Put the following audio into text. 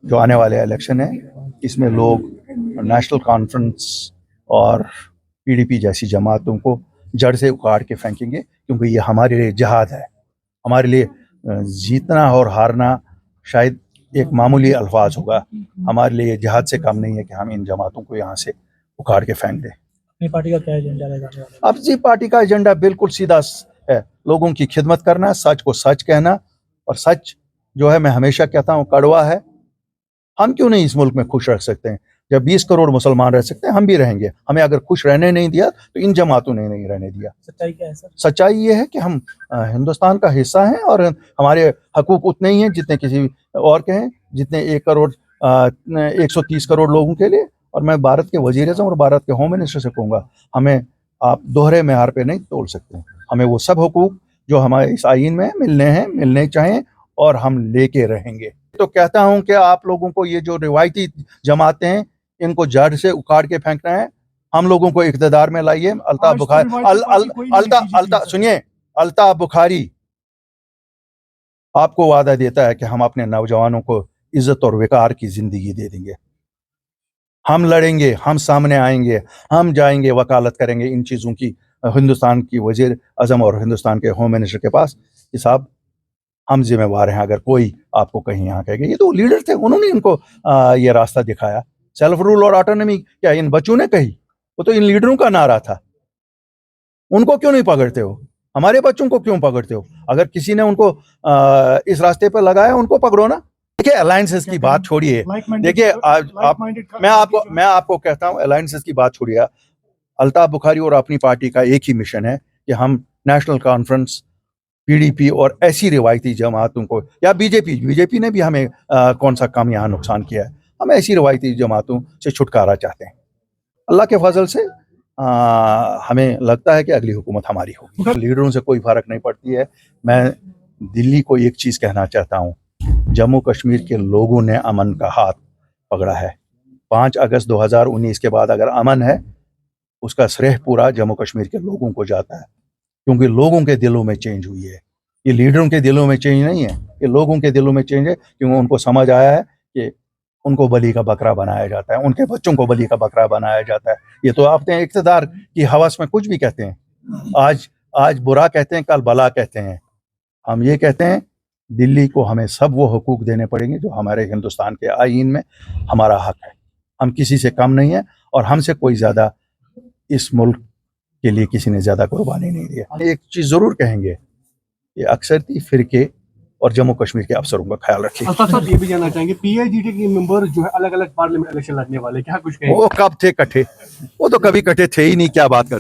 जो आने वाले इलेक्शन है इसमें लोग नेशनल कॉन्फ्रेंस और पीडीपी जैसी जमातों को जड़ से उखाड़ के फेंकेंगे, क्योंकि ये हमारे लिए जिहाद है। हमारे लिए जीतना और हारना शायद एक मामूली अल्फाज होगा, हमारे लिए जिहाद से कम नहीं है कि हम इन जमातों को यहाँ से उखाड़ के फेंक दें। अपनी पार्टी का क्या एजेंडा रहेगा? अब जी पार्टी का एजेंडा बिल्कुल सीधा है, लोगों की खिदमत करना, सच को सच कहना, और सच जो है मैं हमेशा कहता हूँ कड़वा है। हम क्यों नहीं इस मुल्क में खुश रह सकते हैं? जब 20 करोड़ मुसलमान रह सकते हैं, हम भी रहेंगे। हमें अगर खुश रहने नहीं दिया तो इन जमातों ने नहीं रहने दिया। सच्चाई क्या है सर? सच्चाई ये है कि हम हिंदुस्तान का हिस्सा हैं और हमारे हकूक उतने ही हैं जितने किसी और के हैं, जितने 130 करोड़ लोगों के लिए। और मैं भारत के वज़ीर-ए-आज़म और भारत के होम मिनिस्टर से कहूँगा, हमें आप दोहरे मेयार पे नहीं तोल सकते। हमें वो सब हुकूक जो हमारे इस आईन में मिलने चाहिए और हम लेके रहेंगे। तो कहता हूं कि आप लोगों को ये जो रिवायती जमातें हैं इनको जड़ से उखाड़ के फेंकना है। हम लोगों को इक़्तिदार में लाइए। अल्ताफ बुखारी आपको वादा देता है कि हम अपने नौजवानों को इज्जत और वक़ार की जिंदगी दे देंगे। हम लड़ेंगे, हम सामने आएंगे, हम जाएंगे, वकालत करेंगे इन चीज़ों की हिंदुस्तान की वज़ीर आज़म और हिंदुस्तान के होम मिनिस्टर के पास कि साहब हम जिम्मेवार हैं। अगर कोई आपको कहीं यहाँ कहेगा, ये तो लीडर थे, उन्होंने इनको ये रास्ता दिखाया। सेल्फ रूल और ऑटोनॉमी क्या इन बच्चों ने कही? वो तो इन लीडरों का नारा था। उनको क्यों नहीं पकड़ते हो? हमारे बच्चों को क्यों पकड़ते हो? अगर किसी ने उनको इस रास्ते पर लगाया, उनको पकड़ो ना। देखिए अलायंसेस की बात छोड़िए। देखिए मैं आपको कहता हूँ अलायंसेस की बात छोड़िए। अल्ताफ बुखारी और अपनी पार्टी का एक ही मिशन है कि हम नेशनल कॉन्फ्रेंस, पीडीपी और ऐसी रिवायती जमातों को, या बीजेपी ने भी हमें कौन सा काम यहाँ नुकसान किया है, हम ऐसी रिवायती जमातों से छुटकारा चाहते हैं। अल्लाह के फजल से हमें लगता है कि अगली हुकूमत हमारी होगी। लीडरों से कोई फर्क नहीं पड़ती है। मैं दिल्ली को एक चीज़ कहना चाहता हूँ, जम्मू कश्मीर के लोगों ने अमन का हाथ पकड़ा है। 5 अगस्त 2019 के बाद अगर अमन है, उसका श्रेय पूरा जम्मू कश्मीर के लोगों को जाता है, क्योंकि लोगों के दिलों में चेंज हुई है। ये लीडरों के दिलों में चेंज नहीं है, ये लोगों के दिलों में चेंज है, क्योंकि उनको समझ आया है कि उनको बलि का बकरा बनाया जाता है, उनके बच्चों को बलि का बकरा बनाया जाता है। ये तो आपने इक़्तिदार की हवस में कुछ भी कहते हैं। आज बुरा कहते हैं, कल भला कहते हैं। हम ये कहते हैं दिल्ली को हमें सब वो हुकूक देने पड़ेंगे जो हमारे हिंदुस्तान के आईन में हमारा हक है। हम किसी से कम नहीं है और हमसे कोई ज़्यादा इस मुल्क के लिए किसी ने ज़्यादा कुर्बानी नहीं दी। एक चीज़ ज़रूर कहेंगे, ये अक्सरती फिरके और जम्मू कश्मीर के अफसरों का ख्याल रखिए। सर ये भी जानना चाहेंगे, पीआईजीटी के मेंबर जो है अलग अलग पार्लियामेंट इलेक्शन लड़ने वाले, क्या कुछ कहेंगे? वो कब थे इकट्ठे? वो तो कभी इकट्ठे थे ही नहीं, क्या बात कर